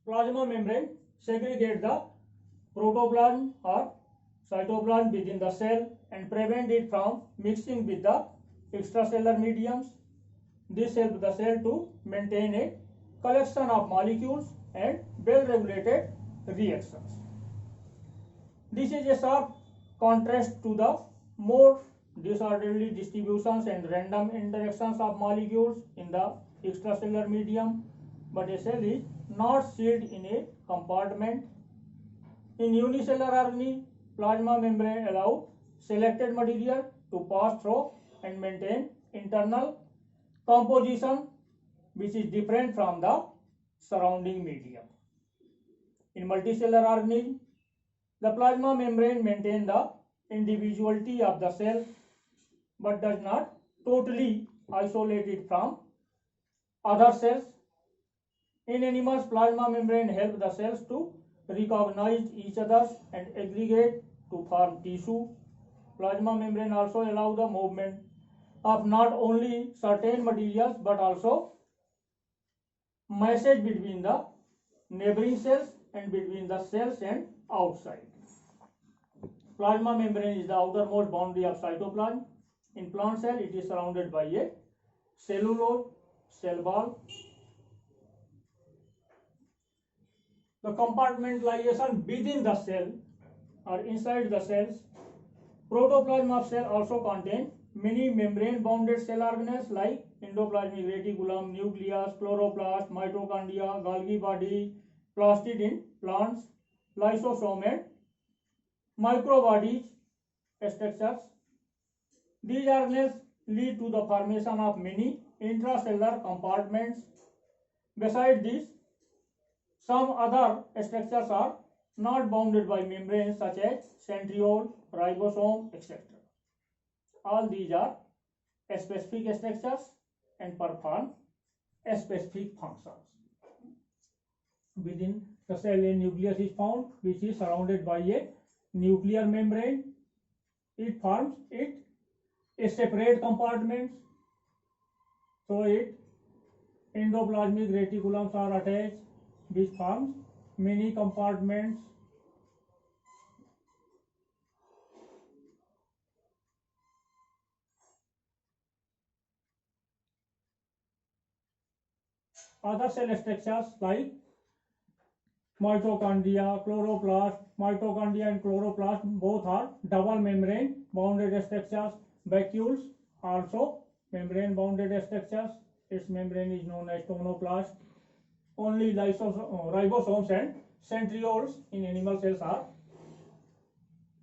Plasma membrane segregate the protoplasm or cytoplasm within the cell and prevent it from mixing with the extracellular mediums. This helps the cell to maintain a collection of molecules and well-regulated reactions. This is a sharp contrast to the more disorderly distributions and random interactions of molecules in the extracellular medium, but a cell is not sealed in a compartment. In unicellular RNA, plasma membrane allow selected material to pass through and maintain internal composition which is different from the surrounding medium. In multicellular organisms, the plasma membrane maintains the individuality of the cell but does not totally isolate it from other cells. In animals, plasma membrane helps the cells to recognize each other and aggregate to form tissue. Plasma membrane also allows the movement of not only certain materials but also message between the neighboring cells and between the cells and outside. Plasma membrane is the outermost boundary of cytoplasm. In plant cell, it is surrounded by a cellulose cell wall. The compartmentalization within the cell or inside the cells. Protoplasm of cell also contain many membrane-bounded cell organelles like endoplasmic reticulum, nucleus, chloroplast, mitochondria, Golgi body, plastid in plants, lysosome and microbodies structures. These organelles lead to the formation of many intracellular compartments. Besides this, some other structures are not bounded by membranes such as centriole, ribosome, etc. All these are specific structures and perform specific functions. Within the cell, a nucleus is found which is surrounded by a nuclear membrane. It forms a separate compartments. So endoplasmic reticulums are attached, which forms many compartments. Other cell structures like mitochondria, chloroplast, mitochondria and chloroplast both are double membrane bounded structures. Vacuoles also membrane bounded structures. Its membrane is known as tonoplast. Only ribosomes and centrioles in animal cells are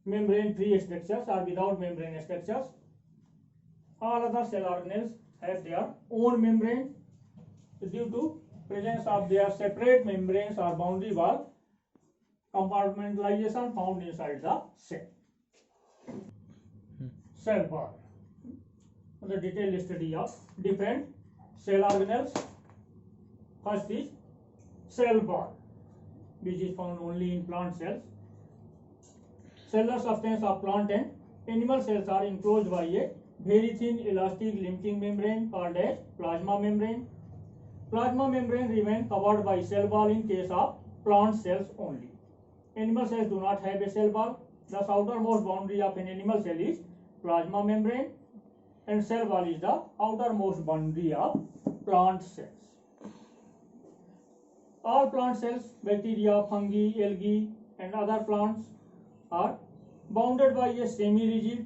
membrane-free structures or without membrane structures. All other cell organelles have their own membrane. Due to presence of their separate membranes or boundary wall, compartmentalization found inside the cell. Cell wall. The detailed study of different cell organelles. First is cell wall, which is found only in plant cells. Cellular substance of plant and animal cells are enclosed by a very thin elastic limiting membrane called as plasma membrane. Plasma membrane remains covered by cell wall in case of plant cells only. Animal cells do not have a cell wall. The outermost boundary of an animal cell is plasma membrane and cell wall is the outermost boundary of plant cells. All plant cells, bacteria, fungi, algae and other plants are bounded by a semi-rigid,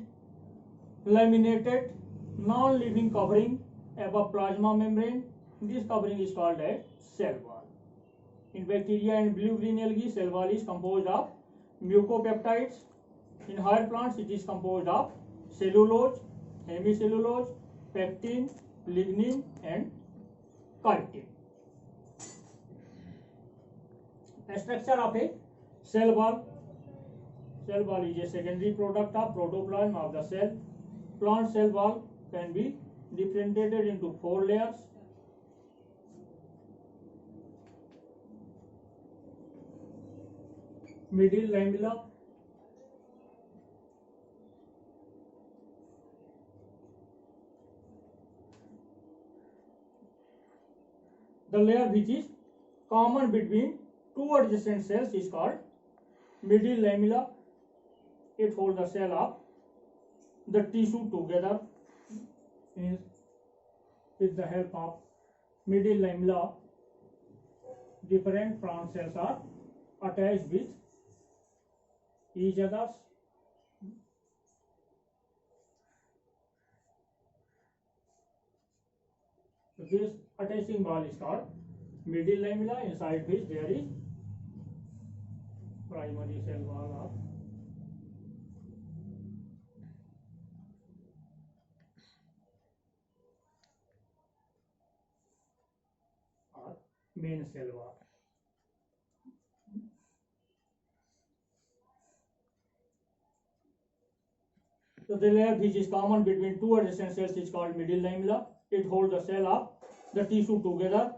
laminated, non-living covering above plasma membrane. This covering is called as cell wall. In bacteria and blue-green algae, cell wall is composed of mucopeptides. In higher plants, it is composed of cellulose, hemicellulose, pectin, lignin and chitin. The structure of a cell wall. Cell wall is a secondary product of protoplasm of the cell. Plant cell wall can be differentiated into 4 layers. Middle lamella, the layer which is common between two adjacent cells is called middle lamella. It holds the cell of the tissue together with the help of middle lamella. Different plant cells are attached with each other. So this attaching wall is called middle lamella, inside which there is primary cell wall or main cell wall. So the layer which is common between two adjacent cells is called middle lamella. It holds the cell of the tissue together.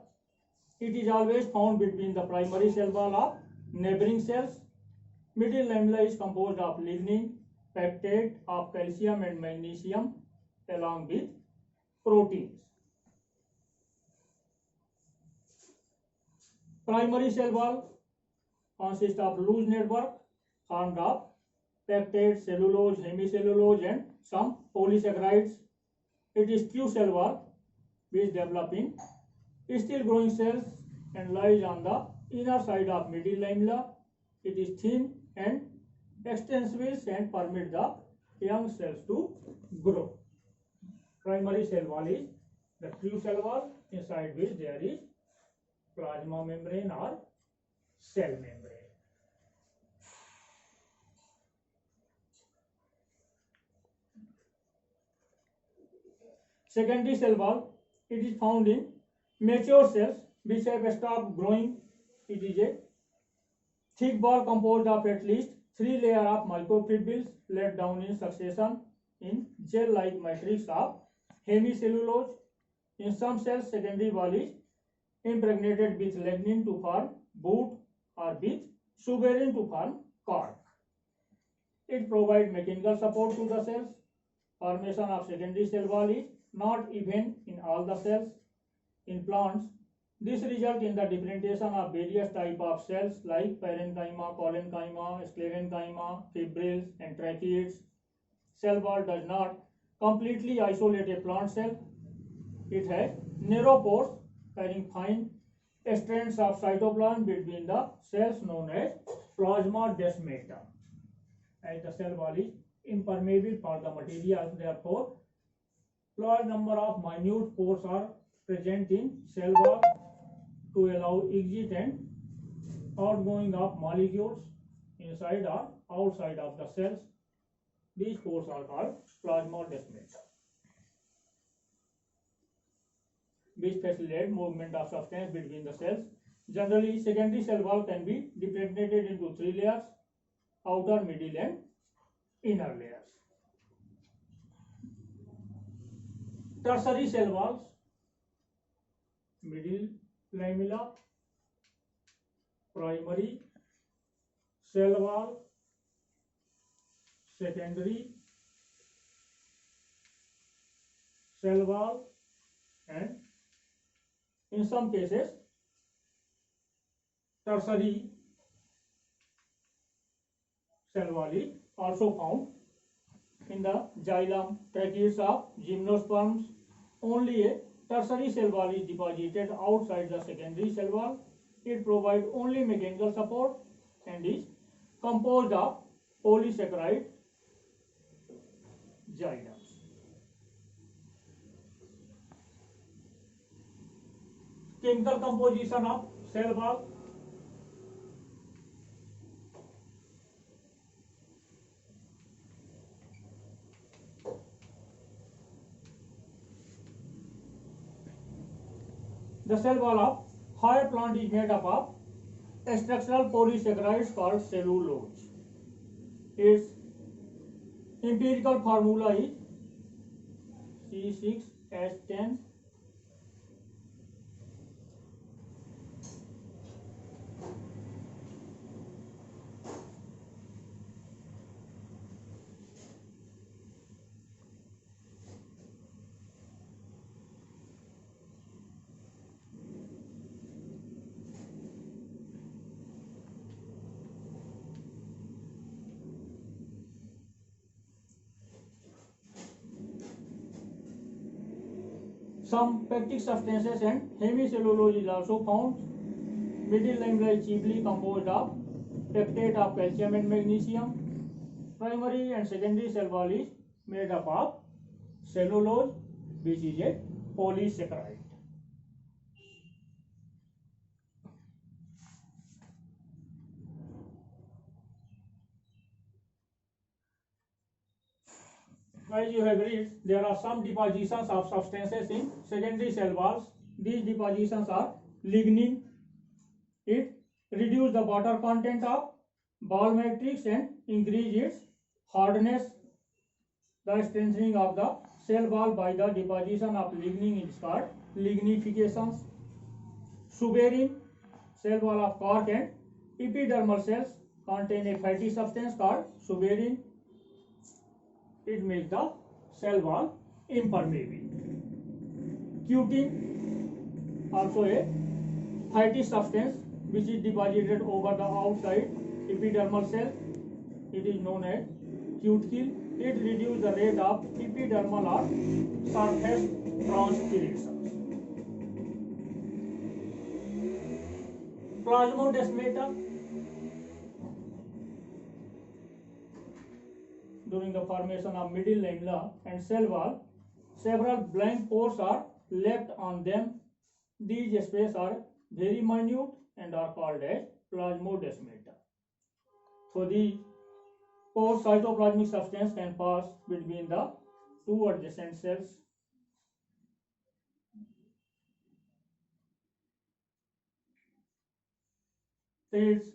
It is always found between the primary cell wall of neighboring cells. Middle lamella is composed of lignin, peptide of calcium and magnesium along with proteins. Primary cell wall consists of loose network formed of peptide, cellulose, hemicellulose and some polysaccharides. It is true cell wall which develop in still growing cells and lies on the inner side of middle lamella. It is thin and extensive and permit the young cells to grow. Primary cell wall is the true cell wall inside which there is plasma membrane or cell membrane. Secondary cell wall, it is found in mature cells which have stopped growing. It is a thick wall composed of at least 3 layers of microfibrils laid down in succession in gel-like matrix of hemicellulose. In some cells, secondary wall is impregnated with lignin to form boot or with suberin to form cork. It provides mechanical support to the cells. Formation of secondary cell wall is not even in all the cells. In plants, this results in the differentiation of various types of cells like parenchyma, collenchyma, sclerenchyma, fibrils, and tracheids. Cell wall does not completely isolate a plant cell. It has narrow pores carrying fine strands of cytoplasm between the cells known as plasmadesmata. As the cell wall is impermeable for the material, therefore, large number of minute pores are present in cell wall to allow exit and outgoing of molecules inside or outside of the cells. These pores are called plasmadesmata, which facilitate movement of substance between the cells. Generally, secondary cell wall can be depregnated into 3 layers: outer, middle, and inner layers. Tertiary cell walls, middle lamella, primary cell wall, secondary cell wall, and in some cases tertiary cell wall is also found. In the xylem, tracheids of gymnosperms, only a tertiary cell wall is deposited outside the secondary cell wall. It provides only mechanical support and is composed of polysaccharide xylems. Chemical composition of cell wall. The cell wall of higher plant is made up of structural polysaccharides called cellulose. Its empirical formula is C6H10. Some pectic substances and hemicellulose is also found. Middle lamella is chiefly composed of pectate of calcium and magnesium. Primary and secondary cell wall is made up of cellulose, which is a polysaccharide. As you have read, there are some depositions of substances in secondary cell walls. These depositions are lignin. It reduces the water content of ball matrix and increase its hardness. The strengthening of the cell wall by the deposition of lignin is called lignification. Suberin, cell wall of cork and epidermal cells contain a fatty substance called suberin. It makes the cell wall impermeable. Cutin, also a fatty substance which is deposited over the outside epidermal cell. It is known as cuticle. It reduces the rate of epidermal or surface transpiration. Plasmodesmata. During the formation of middle lamella and cell wall, several blank pores are left on them. These spaces are very minute and are called as plasmodesmata. So the pore cytoplasmic substance can pass between the two adjacent cells. Its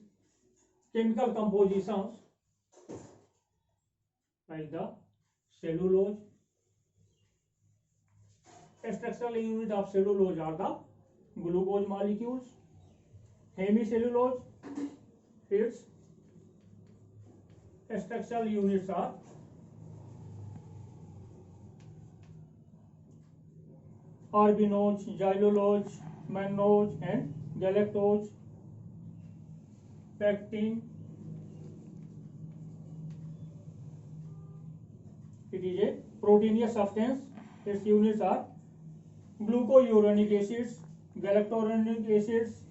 chemical compositions like the cellulose. Structural unit of cellulose are the glucose molecules. Hemicellulose, its structural units are arbinose, xylulose, mannose and galactose. Pectin, it is a proteinous substance. Its units are glucouronic acids, galacturonic acids.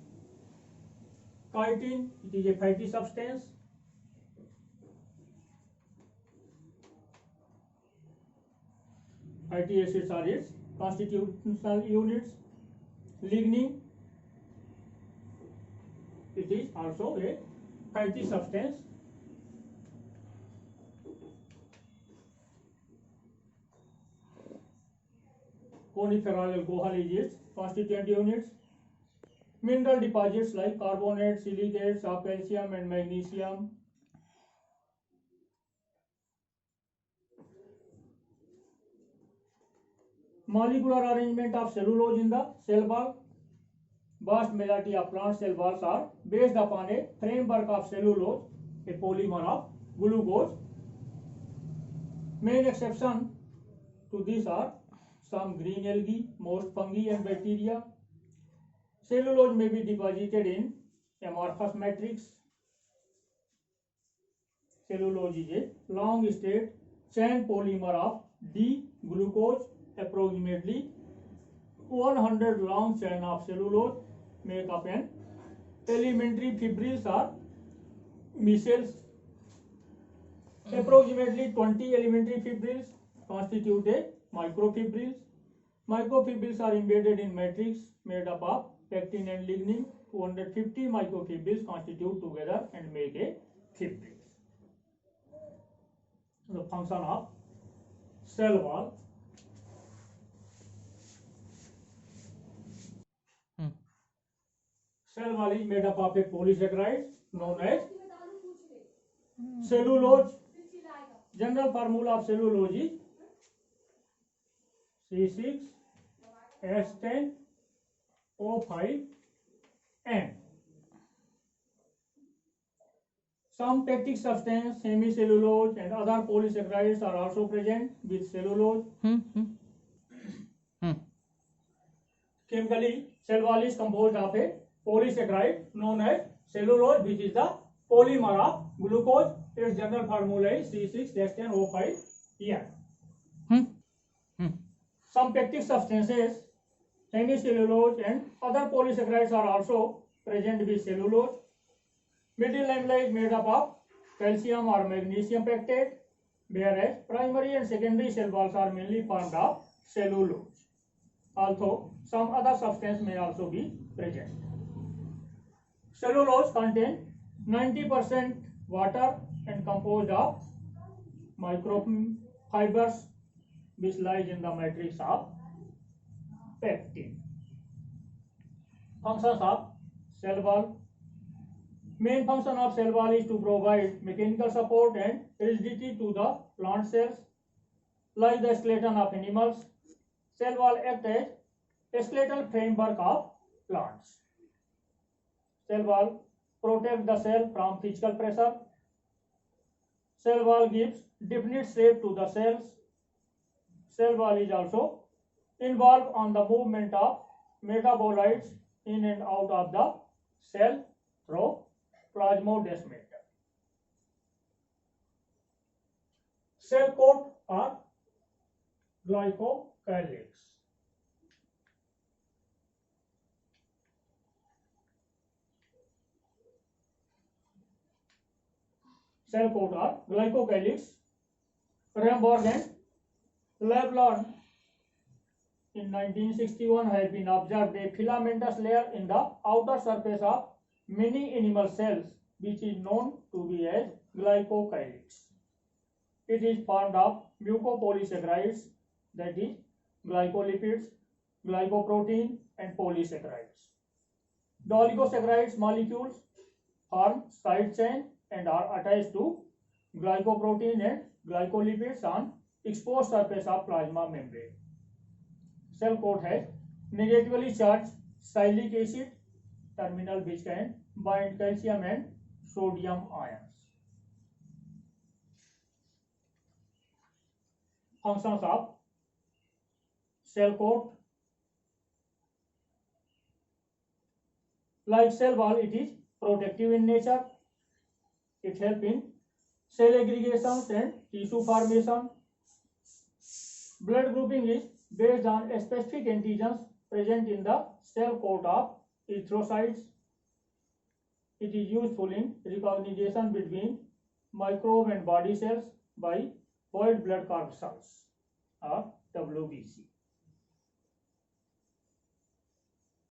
Chitin, it is a fatty substance. Fatty acids are its constitutional units. Lignin, it is also a fatty substance. Coniferol alcohol is its constituent units. Mineral deposits like carbonates, silicates of calcium and magnesium. Molecular arrangement of cellulose in the cell wall. Vast majority of plant cell walls are based upon a framework of cellulose, a polymer of glucose. Main exception to this are some green algae, most fungi and bacteria. Cellulose may be deposited in amorphous matrix. Cellulose is a long-state chain polymer of D-glucose. Approximately 100 long chain of cellulose make up an elementary fibrils or micelles. Approximately 20 elementary fibrils constitute a microfibrils. Microfibrils are embedded in matrix made up of pectin and lignin. 250 microfibrils constitute together and make a fibrils. The function of cell wall. Cell wall is made up of a polysaccharide known as cellulose. General formula of cellulose is C6H10O5N. Some pectic substance, hemicellulose and other polysaccharides are also present with cellulose. Chemically, cell wall is composed of a polysaccharide known as cellulose, which is the polymer of glucose. Its general formula is C6H10O5N. Some pectic substances hemicellulose and other polysaccharides are also present with cellulose. Middle lamella is made up of calcium or magnesium pectate, whereas primary and secondary cell walls are mainly formed of cellulose, although some other substance may also be present. Cellulose contains 90% water and composed of microfibers which lies in the matrix of pectin. Functions of cell wall. Main function of cell wall is to provide mechanical support and rigidity to the plant cells. Like the skeleton of animals, cell wall acts as a skeletal framework of plants. Cell wall protects the cell from physical pressure. Cell wall gives definite shape to the cells. Cell wall is also involved on the movement of metabolites in and out of the cell through plasmodesmata. Cell coat or glycocalyx. Cell coat or glycocalyx. Ramborg and Lablon in 1961 has been observed a filamentous layer in the outer surface of many animal cells, which is known to be as glycocalyx. It is formed of mucopolysaccharides, that is glycolipids, glycoprotein and polysaccharides. The oligosaccharides molecules form side chain and are attached to glycoprotein and glycolipids on exposed surface of plasma membrane. Cell coat has negatively charged sialic acid terminal which can bind calcium and sodium ions. Functions of cell coat. Like cell wall, it is protective in nature. It helps in cell aggregations and tissue formation. Blood grouping is based on specific antigens present in the cell coat of erythrocytes. It is useful in recognition between microbe and body cells by void blood corpuscles or WBC.